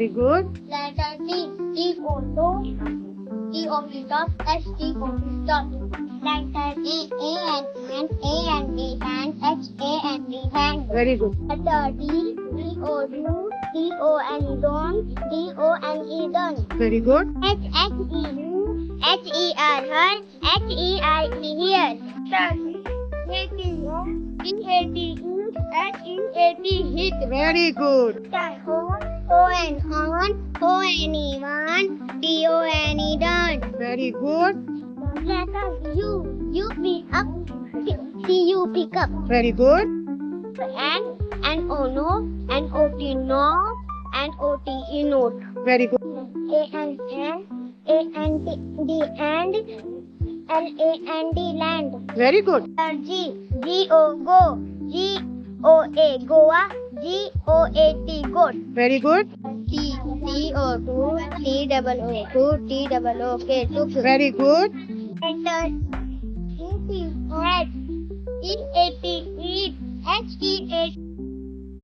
Very good. Letter T. T photo. T of the top. S T of the top. Letter A and B hand. H A and B hand. Very good. Letter D. D O do. D O N E don. D O N E done. Very good. H H E do. H E R her. H E I E here. Hit. Very good. O-N-E-1, D-O-N-E done. Very good. Letter U pick up, C-U pick up. Very good. N-O no, N-O-T no, N-O-T-E note. Very good. A-N-D and, L-A-N-D land. Very good. G-O go, G-O-A Goa, G-O-A-T goat. Very good. T-O-2, T-O-O-2, T-O-O-K took. Very good. Letter E-T head, E-A-T eat, H-E-A-T